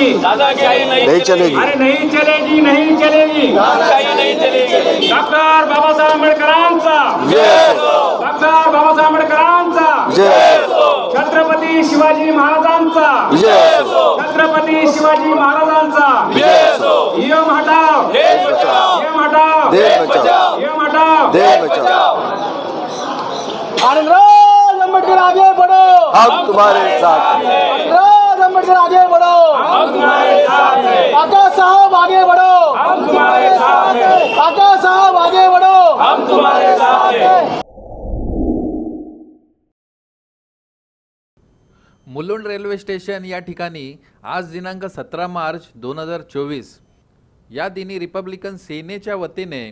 चलेगी, दादागिरी नहीं चलेगी, अरे नहीं चलेगी, नहीं चलेगी, दादागिरी नहीं चलेगी। डॉक्टर बाबासाहेब आंबेडकरांचा जय, डॉक्टर बाबासाहेब आंबेडकरांचा जय, छत्रपती शिवाजी महाराजांचा जय, छत्रपती शिवाजी महाराजांचा नियम हटाओ, देश बचाओ, नियम हटाओ, देश बचाओ, नियम हटाओ, देश बचाओ। राज अम्बेडकर आगे बढ़ो, हम तुम्हारे साथ हैं। राज अम्बेडकर आगे बढ़ो, हम तुम्हारे साथ हैं, काका साहब आगे बढ़ो, हम तुम्हारे साथ हैं, काका साहब आगे बढ़ो, हम तुम्हारे साथ हैं। मुलुंड रेल्वे स्टेशन या ठिकाणी आज दिनांक 17 मार्च 2024 या दिनी रिपब्लिकन सेनेच्या वतीने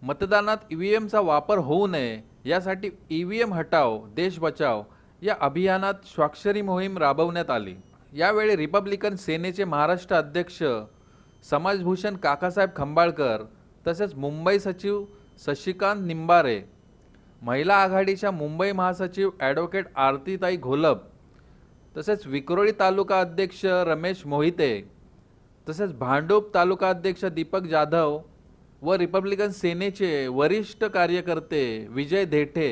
मतदानात ईव्हीएमचा वापर होऊ नये यासाठी ईव्हीएम हटाओ देश बचाओ या अभियानात स्वाक्षरी मोहीम राबवण्यात आली। यावेळी रिपब्लिकन सेनेचे महाराष्ट्र अध्यक्ष समाजभूषण काकासाहेब खंबाळकर तसेच मुंबई सचिव शशिकांत निंबारे, महिला आघाडीच्या मुंबई महासचिव ॲडव्होकेट आरतीताई घोलप तसेच विक्रोळी तालुका अध्यक्ष रमेश मोहिते तसेच भांडूप तालुका अध्यक्ष दीपक जाधव व रिपब्लिकन सेनेचे वरिष्ठ कार्यकर्ते विजय धेटे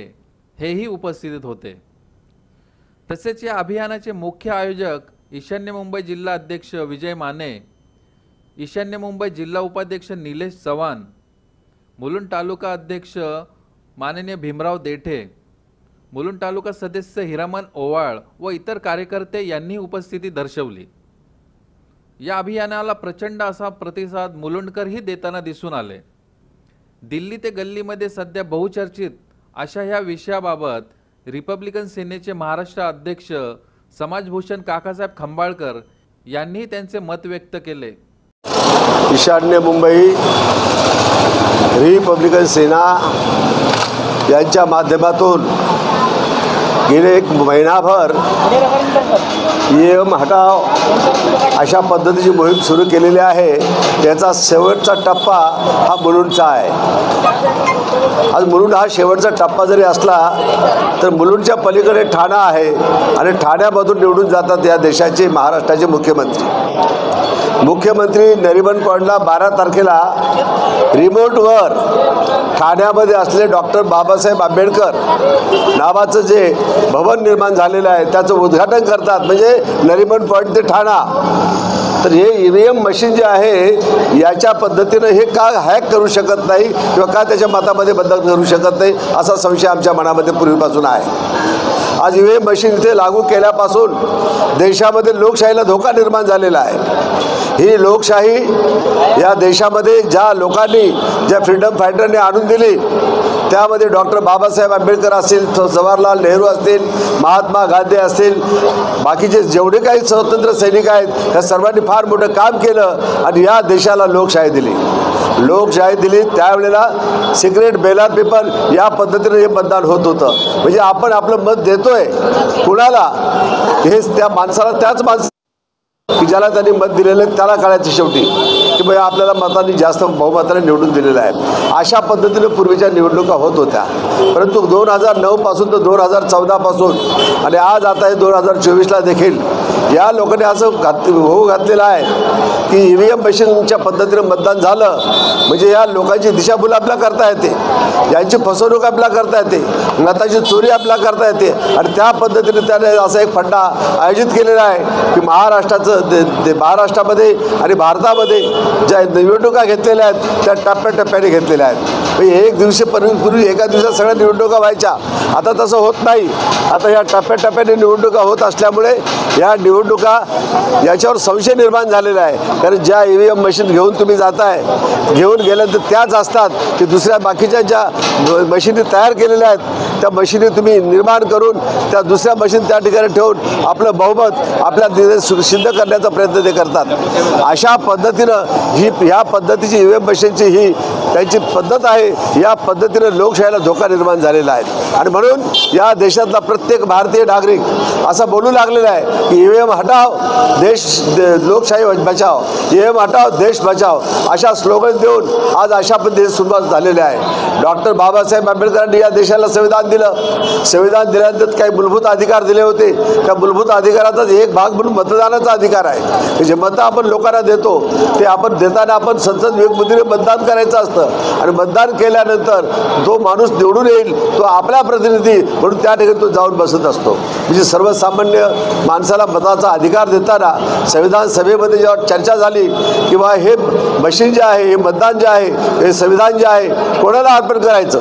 हेही उपस्थित होते। तसेच या अभियानाचे मुख्य आयोजक ईशान्य मुंबई जिल्हा अध्यक्ष विजय माने, ईशान्य मुंबई जिल्हा उपाध्यक्ष निलेश चव्हाण, मुलुंड तालुका अध्यक्ष माननीय भीमराव देठे, मुलुंड तालुका सदस्य हिरामन ओवाळ व इतर कार्यकर्ते यांनी उपस्थिती दर्शवली। या अभियानाला प्रचंड असा प्रतिसाद मुलुंडकरही देताना दिसून आले। दिल्ली ते गल्लीमध्ये सध्या बहुचर्चित अशा ह्या विषयाबाबत रिपब्लिकन सेनेचे महाराष्ट्र अध्यक्ष समाजभूषण काकासाहेब खंबाळकर यांनी त्यांचे मत व्यक्त केले। ईशान्य मुंबई रिपब्लिकन सेना यांच्या माध्यमातून गेले एक महिनाभर ईव्हीएम हटाओ अशा पद्धतीची मोहीम सुरू केलेली आहे। त्याचा शेवटचा टप्पा हा मुलुंडचा आहे। आज मुलुंड हा शेवटचा टप्पा जरी असला तर मुलुंडच्या पलीकडे ठाणा आहे आणि ठाण्यामधून निवडून जातात या देशाचे महाराष्ट्राचे मुख्यमंत्री नरिमन पॉईंटला 12 तारखेला रिमोटवर ठाण्यामध्ये असले डॉक्टर बाबासाहेब आंबेडकर नावाचं जे भवन निर्माण झालेलं आहे त्याचं उद्घाटन करतात, म्हणजे नरिमन पॉईंट ते ठाणा। तर हे ईव्हीएम मशीन जे आहे याच्या पद्धतीनं हे का हॅक करू शकत नाही किंवा का त्याच्या मतामध्ये बदल करू शकत नाही असा संशय आमच्या मनामध्ये पूर्वीपासून आहे। आज ईव्हीएम मशीन इथे लागू केल्यापासून देशामध्ये लोकशाहीला धोका निर्माण झालेला आहे। ही लोकशाही या देशामध्ये ज्या लोकांनी ज्या फ्रीडम फायटरने आणून दिली त्यामध्ये डॉक्टर बाबासाहेब आंबेडकर असतील, जवाहरलाल नेहरू असतील, महात्मा गांधी असतील, बाकीचे जेवढे काही स्वतंत्र सैनिक आहेत त्या सर्वांनी फार मोठं काम केलं आणि या देशाला लोकशाही दिली। त्यावेळेला सिक्रेट बॅलेट पेपर या पद्धतीने हे मतदान होत होतं, म्हणजे आपण आपलं मत देतोय कुणाला हे त्या माणसाला, त्याच माणसाला की ज्याला त्यांनी मत दिलेलं आहे त्याला कळायचं शेवटी की बाई आपल्याला मतांनी जास्त बहुमताने निवडून दिलेलं आहे। अशा पद्धतीने पूर्वीच्या निवडणुका होत होत्या, परंतु 2009 पासून तर 2014 पासून आणि आज आता हे 2024ला देखील या लोकांनी असं होऊ घातलेलं आहे की ईव्हीएम मशीनच्या पद्धतीने मतदान झालं म्हणजे या लोकांची दिशाभूल आपल्या करता येते, यांची फसवणूक आपल्या करता येते, मताची चोरी आपल्या करता येते आणि त्या पद्धतीने त्याने असा एक फंडा आयोजित केलेला आहे की महाराष्ट्रामध्ये आणि भारतामध्ये ज्या निवडणुका घेतलेल्या आहेत त्या टप्प्याटप्प्याने घेतलेल्या आहेत। एक दिवसापूर्वी एका दिवसात सगळ्या निवडणुका व्हायच्या, आता तसं होत नाही। आता या टप्प्याटप्प्याने निवडणुका होत असल्यामुळे या निवडणुका याच्यावर संशय निर्माण झालेला आहे, कारण ज्या ईव्हीएम मशीन घेऊन तुम्ही जाताय, घेऊन गेल्यानंतर त्याच असतात की दुसऱ्या बाकीच्या ज्या मशिनी तयार केलेल्या आहेत त्या मशिनी तुम्ही निर्माण करून त्या दुसऱ्या मशीन त्या ठिकाणी ठेवून आपलं बहुमत आपल्या सिद्ध करण्याचा प्रयत्न ते करतात। अशा पद्धतीनं ह्या पद्धतीची ईव्हीएम मशीनची ही त्यांची पद्धत आहे, या पद्धतीने लोकशाहीला धोका निर्माण झालेला आहे आणि म्हणून या देशातला प्रत्येक भारतीय नागरिक असं बोलू लागलेला आहे की ईव्हीएम हटाओ लोकशाही बचाओ, ईव्हीएम हटाओ देश बचाओ अशा स्लोगन देऊन आज अशा पद्धतीने सुरुवात झालेली आहे। डॉक्टर बाबासाहेब आंबेडकरांनी या देशाला संविधान दिलं. संविधान दिल्यानंतर काही मूलभूत अधिकार दिले होते. त्या मूलभूत अधिकाराचाच एक भाग म्हणून मतदानाचा अधिकार आहे. जे मतं आपण लोकांना देतो ते आपण देताना आपण संसद विवेकबुद्धीने मतदान करायचं असतं आणि मतदान केल्यानंतर जो माणूस निवडून येईल तो आपला प्रतिनिधी म्हणून त्या ठिकाणी तो जाऊन बसत असतो. म्हणजे सर्वसामान्य माणसाला मताचा अधिकार देताना संविधान सभेमध्ये जेव्हा चर्चा झाली किंवा हे मशीन जे आहे, हे मतदान जे आहे, हे संविधान जे आहे कोणाला अर्पण करायचं,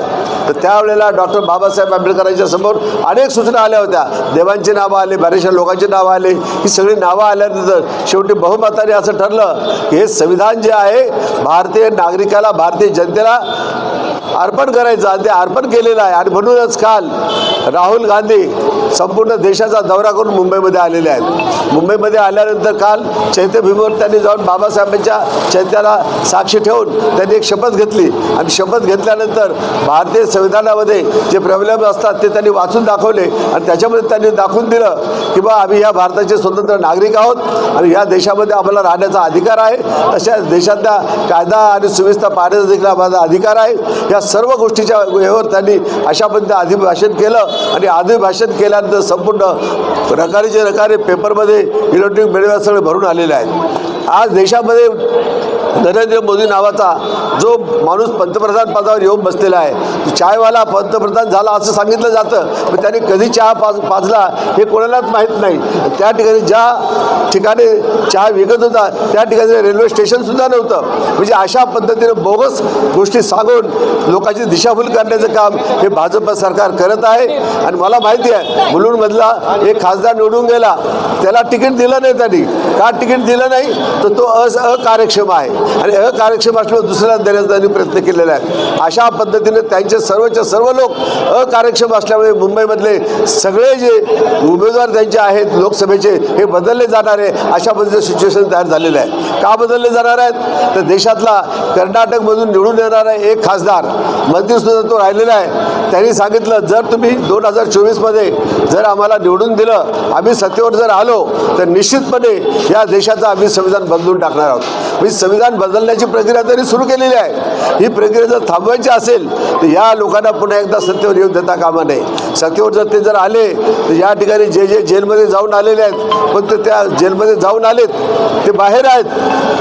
तर त्यावेळेला डॉक्टर बाबासाहेब आंबेडकरांच्या समोर अनेक सूचना आल्या होत्या. देवांची नावं आली, बऱ्याचशा लोकांची नावं आली. ही सगळी नावं आल्यानंतर शेवटी बहुमताने असं ठरलं की हे संविधान जे आहे भारतीय नागरिकाला, भारतीय जनतेला अर्पण करायचं आणि ते अर्पण केलेलं आहे. आणि म्हणूनच काल राहुल गांधी संपूर्ण देशाचा दौरा करून मुंबईमध्ये आलेले आहेत. मुंबईमध्ये आल्यानंतर काल चैत्यभूमीवर त्यांनी जाऊन बाबासाहेबांच्या चैत्याला साक्षी ठेवून त्यांनी एक शपथ घेतली आणि शपथ घेतल्यानंतर भारतीय संविधानामध्ये जे प्रॉब्लेम असतात ते त्यांनी वाचून दाखवले आणि त्याच्यामध्ये त्यांनी दाखवून दिलं की बा आम्ही ह्या भारताचे स्वतंत्र नागरिक आहोत आणि ह्या देशामध्ये आम्हाला राहण्याचा अधिकार आहे. तशा देशातल्या कायदा आणि सुव्यवस्था पाळण्याचा देखील आम्हाला अधिकार आहे. या सर्व गोष्टीच्या वेळेवर त्यांनी अशा पद्धतीने अभिभाषण केलं आणि अभिभाषण केल्यानंतर संपूर्ण रकारीचे रकारे पेपरमध्ये इलेक्ट्रॉनिक मीडियावर सगळे भरून आलेले आहेत. आज देशामध्ये नरेंद्र मोदी नावाचा जो माणूस पंतप्रधान पदावर येऊन बसलेला आहे, चायवाला पंतप्रधान झाला असं सांगितलं जातं, पण त्यांनी कधी चहा पाजला हे कोणालाच माहीत नाही. त्या ठिकाणी ज्या ठिकाणी चहा विकत होता त्या ठिकाणी रेल्वे स्टेशनसुद्धा नव्हतं. म्हणजे अशा पद्धतीने बोगस गोष्टी सांगून लोकांची दिशाभूल करण्याचं काम हे भाजप सरकार करत आहे. आणि मला माहिती आहे मुलुंडमधला एक खासदार निवडून गेला, त्याला तिकीट दिलं नाही. त्यांनी का तिकीट दिलं नाही तर तो अकार्यक्षम आहे आणि अकार्यक्षम असल्यावर दुसऱ्याला देण्याचा त्यांनी प्रयत्न केलेला आहे. अशा पद्धतीने त्यांचे सर्वच्या सर्व लोक अकार्यक्षम असल्यामुळे मुंबईमधले सगळे जे उमेदवार त्यांचे आहेत लोकसभेचे हे बदलले जाणार आहे. अशा पद्धतीचं सिच्युएशन तयार झालेलं आहे. का बदलले जाणार आहेत तर देशातला कर्नाटकमधून निवडून येणारा एक खासदार मंत्रीसुद्धा तो राहिलेला आहे. त्यांनी सांगितलं जर तुम्ही 2024मध्ये जर आम्हाला निवडून दिलं, आम्ही सत्तेवर जर आलो तर निश्चितपणे या देशाचं आम्ही संविधान बदलून टाकणार आहोत. म्हणजे संविधान बदलण्याची प्रक्रिया तरी सुरू केलेली आहे. ही प्रक्रिया जर थांबवायची असेल तर या लोकांना पुन्हा एकदा सत्तेवर येऊन देता कामा नये. सत्तेवर जर ते जर आले तर या ठिकाणी जे जे जेलमध्ये जाऊन आलेले आहेत पण ते त्या जेलमध्ये जाऊन आलेत ते बाहेर आहेत,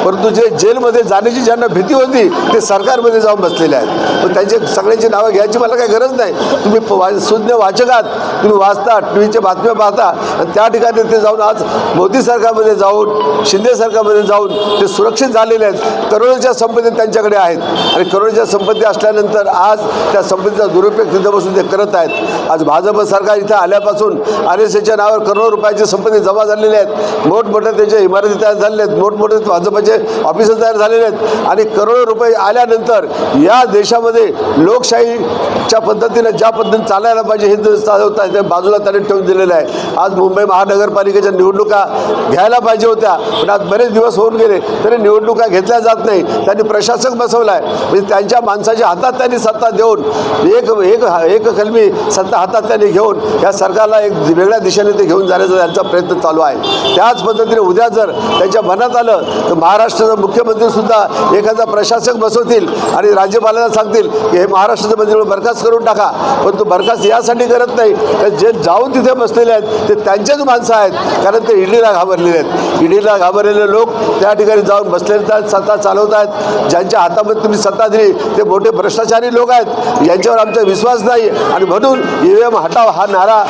परंतु जे जेलमध्ये जाण्याची ज्यांना भीती होती ते सरकारमध्ये जाऊन बसलेले आहेत. पण त्यांचे सगळ्यांची नावं घ्यायची मला काही गरज नाही. तुम्ही सुज्ञ वाचक आहात, तुम्ही वाचता, टीव्हीच्या बातम्या पाहता आणि त्या ठिकाणी ते जाऊन आज मोदी सरकारमध्ये जाऊन, शिंदे सरकारमध्ये जाऊन ते सुरक्षित झालेले आहेत. करोडोच्या संपत्ती त्यांच्याकडे आहेत आणि करोडोच्या संपत्ती असल्यानंतर आज त्या संपत्तीचा दुरुपयोग तिथं बसून ते करत आहेत. आज भाजप सरकार इथं आल्यापासून RSSच्या नावावर करोड रुपयाची संपत्ती जमा झालेली आहेत. मोठमोठ्या त्याच्या इमारती तयार झालेल्या आहेत, मोठमोठे भाजपचे ऑफिसर तयार झालेले आहेत आणि करोडो रुपये आल्यानंतर या देशामध्ये लोकशाहीच्या पद्धतीने ज्या पद्धतीने चालायला पाहिजे हे चालवता ते बाजूला त्यांनी ठेवून दिलेलं आहे. आज मुंबई महानगरपालिकेच्या निवडणुका घ्यायला पाहिजे होत्या पण आज बरेच दिवस होऊन गेले तरी निवडणुका घेतल्या जात नाही. त्यांनी प्रशासक बसवला आहे. म्हणजे त्यांच्या माणसाच्या हातात त्यांनी सत्ता देऊन एक कलमी सत्ता हातात त्यांनी घेऊन या सरकारला एक वेगळ्या दिशेने ते घेऊन जाण्याचा त्यांचा प्रयत्न चालू आहे. त्याच पद्धतीने उद्या जर त्यांच्या मनात आलं तर महाराष्ट्राचा मुख्यमंत्रीसुद्धा एखादा प्रशासक बसवतील आणि राज्यपालांना सांगतील की हे महाराष्ट्राचं मंत्री बरखास्त करून टाका. पण तो बरखास्त यासाठी करत नाही तर जे जाऊन तिथे बसलेले आहेत ते त्यांचेच माणसं आहेत, कारण ते ईडीला घाबरलेले आहेत. ईडीला घाबरलेले लोक त्या ठिकाणी जाऊन बसलेले आहेत, सत्ता चालवत आहेत. ज्यांच्या हातामध्ये तुम्ही सत्ता दिली ते मोठे भ्रष्टाचारी लोक आहेत, यांच्यावर आमचा विश्वास नाही. आणि म्हणून EVM हटाव हा नारा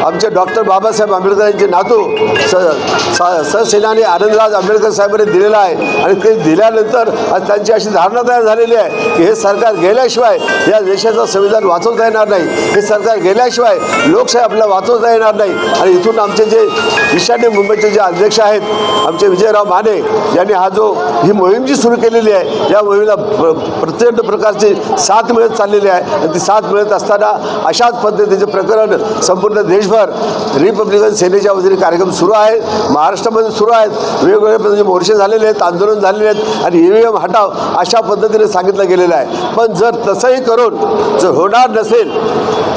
आमचे डॉक्टर बाबासाहेब आंबेडकरांचे नातू सरसेनानी आनंदराज आंबेडकर साहेबांनी दिलेला आहे. आणि ते दिल्यानंतर आज त्यांची अशी धारणा तयार झालेली आहे की हे सरकार गेल्याशिवाय या देशाचं संविधान वाचवता येणार नाही, हे सरकार गेल्याशिवाय लोकशाही आपल्याला वाचवता येणार नाही. आणि इथून आमचे जे ईशान्य मुंबईचे जे अध्यक्ष आहेत आमचे विजयराव माने यांनी ही मोहीम जी सुरू केलेली आहे या मोहिमेला प्रचंड प्रकारची साथ मिळत चाललेली आहे. आणि ती साथ मिळत असताना अशाच पद्धतीचे प्रकरण संपूर्ण देशभर रिपब्लिकन सेनेच्या वतीने कार्यक्रम सुरू आहे, महाराष्ट्रामध्ये सुरू आहेत. वेगवेगळे पद्धतीचे मोर्चे झालेले आहेत, आंदोलन झालेले आहेत आणि EVM हटाव अशा पद्धतीने सांगितलं गेलेलं आहे. पण जर तसंही करून जर होणार नसेल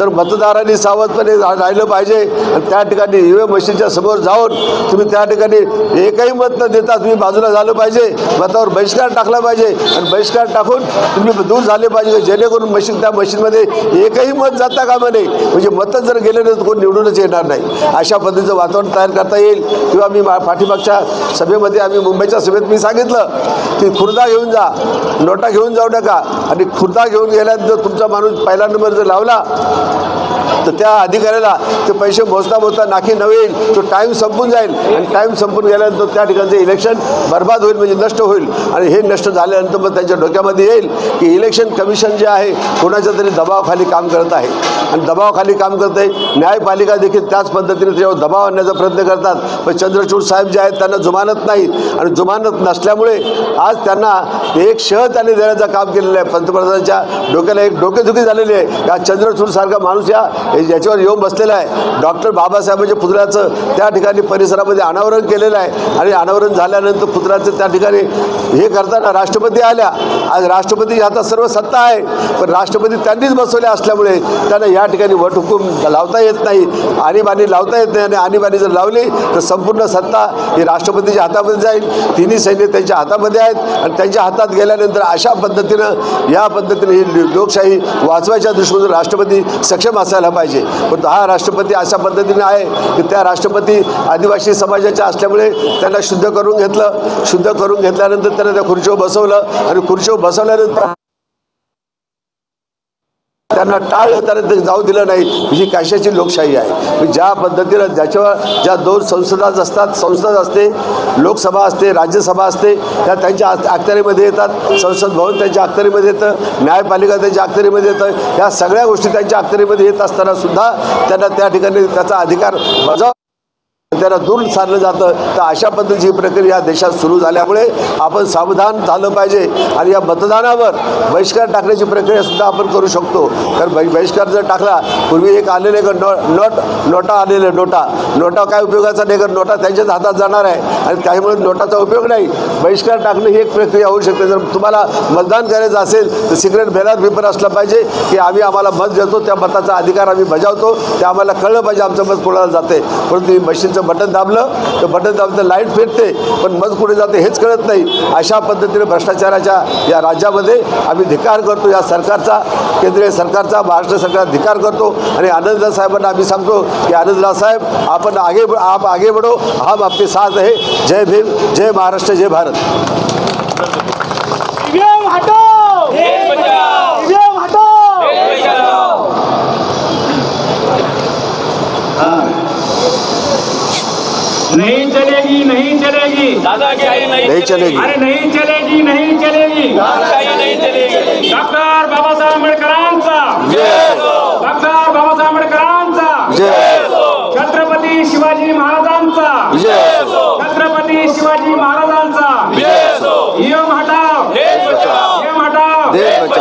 तर मतदारांनी सावधपणे राहिलं पाहिजे आणि त्या ठिकाणी EVM मशीनच्या समोर जाऊन तुम्ही त्या ठिकाणी एकही मत न देता तुम्ही बाजूला झालं पाहिजे, मतावर बहिष्कार टाकला पाहिजे आणि बहिष्कार टाकून तुम्ही दूर झाले पाहिजे, जेणेकरून त्या मशीनमध्ये एकही मत जाता कामा नये. म्हणजे मतच जर गेले नाही तर कोण निवडूनच येणार नाही. अशा पद्धतीचं वातावरण तयार करता येईल. किंवा मी पाठीमागच्या सभेमध्ये आम्ही मुंबईच्या सभेत मी सांगितलं की खुर्दा घेऊन जा, नोटा घेऊन जाऊ नका. आणि खुर्दा घेऊन गेल्यानंतर तुमचा माणूस पहिला नंबर जर लावला तर त्या अधिकाऱ्याला ते पैसे मोजता नाकी नव्हेल, तो टाईम संपून जाईल आणि टाईम संपून गेल्यानंतर त्या ठिकाणचं इलेक्शन बर्बाद होईल, म्हणजे नष्ट होईल. आणि हे नष्ट झाल्यानंतर मग त्यांच्या डोक्यामध्ये येईल की इलेक्शन कमिशन जे आहे कोणाच्या तरी दबावाखाली काम करत आहे आणि दबावाखाली काम करत आहे. न्यायपालिका देखील त्याच पद्धतीने त्याच्यावर दबाव आणण्याचा प्रयत्न करतात. पण चंद्रचूड साहेब जे आहेत त्यांना जुमानत नाही आणि जुमानत नसल्यामुळे आज त्यांना एक शह त्यांनी देण्याचं काम केलेलं आहे. पंतप्रधानांच्या डोक्याला एक डोकेदुखी झालेली आहे. या चंद्रचूड सारखा माणूस याच्यावर येऊन बसलेला आहे. डॉक्टर बाबासाहेबांच्या पुतळ्याचं त्या ठिकाणी परिसरामध्ये अनावरण केलेलं आहे आणि अनावरण झाल्यानंतर पुतळ्याचं त्या ठिकाणी हे करताना राष्ट्रपती आल्या. आज राष्ट्रपती हातात सर्व सत्ता आहे, पण राष्ट्रपती त्यांनीच बसवले असल्यामुळे त्यांना या ठिकाणी वट हुकूम लावता येत नाही, आणीबाणी लावता येत नाही. आणि आणीबाणी जर लावली तर संपूर्ण सत्ता ही राष्ट्रपतीच्या हातामध्ये जाईल. तिन्ही सैन्य त्यांच्या हातामध्ये आहेत आणि त्यांच्या हातात गेल्यानंतर अशा पद्धतीनं या पद्धतीने ही लोकशाही वाचवायच्या दृष्टीने राष्ट्रपती सक्षम असायला पाहिजे. पण हा राष्ट्रपती अशा पद्धतीने आहे की त्या राष्ट्रपती आदिवासी समाजाच्या असल्यामुळे त्यांना शुद्ध करून घेतलं. शुद्ध करून घेतल्यानंतर त्यांना त्या खुर्चीवर बसवलं आणि खुर्चीवर बसवल्यानंतर त्यांना टाळलं, त्यांना ते जाऊ दिलं नाही. ही कशाची लोकशाही आहे? ज्या पद्धतीनं ज्या दोन संसदा असतात, संसद असते, लोकसभा असते, राज्यसभा असते, त्या त्यांच्या अखत्यारीमध्ये येतात. संसद भवन त्यांच्या अखत्यारीमध्ये येतं, न्यायपालिका त्यांच्या अखत्यारीमध्ये येतं. ह्या सगळ्या गोष्टी त्यांच्या अखत्यारीमध्ये येत असताना सुद्धा त्यांना त्या ठिकाणी त्याचा अधिकार बजाव त्यांना दूर सारलं जातं. तर अशा पद्धतीची प्रक्रिया देशात सुरू झाल्यामुळे आपण सावधान झालं पाहिजे. आणि या मतदानावर बहिष्कार टाकण्याची प्रक्रियासुद्धा आपण करू शकतो. कारण बहिष्कार जर टाकला, पूर्वी एक आलेले नोटा आलेले नोटा काय उपयोगाचा नाही, कारण नोटा त्यांच्याच हातात जाणार आहे आणि त्यामुळे नोटाचा उपयोग नाही. बहिष्कार टाकणं ही एक प्रक्रिया होऊ शकते. जर तुम्हाला मतदान करायचं असेल तर सिक्रेट बॅलेट पेपर असला पाहिजे की आम्हाला मत देतो, त्या मताचा अधिकार आम्ही बजावतो, ते आम्हाला कळलं पाहिजे आमचं मत कोणाला जाते. परंतु मशीनचं बटन दाबलं तर बटन दाबलं लाईट फिरते, पण मत कुठे जाते हेच कळत नाही. अशा पद्धतीने भ्रष्टाचाराच्या या राज्यामध्ये आम्ही धिक्कार करतो. या सरकारचा, केंद्रीय सरकारचा, महाराष्ट्र सरकार धिक्कार करतो. आणि आनंदराव साहेबांना आम्ही सांगतो की आनंदराव साहेब आपण आप आगे बढ़ो, हम आपके साथ है. जय भीम, जय महाराष्ट्र, जय भारत. ईवीएम हटाओ, देश बचाओ, ईवीएम हटाओ. देश बचाओ. नहीं चलेगी, नहीं चलेगी, दादागिरी नहीं चलेगी. अरे नहीं चलेगी, नहीं चलेगी. दादागिरी नहीं चलेगी. डॉक्टर बाबासाहेब आंबेडकरांचा, डॉक्टर बाबासाहेब आंबेडकरांचा, छत्रपती शिवाजी महाराजांचा, छत्रपती शिवाजी महाराजांचा. ईएम हटाओ, देश बचाओ. ईएम हटाओ, देश बचाओ.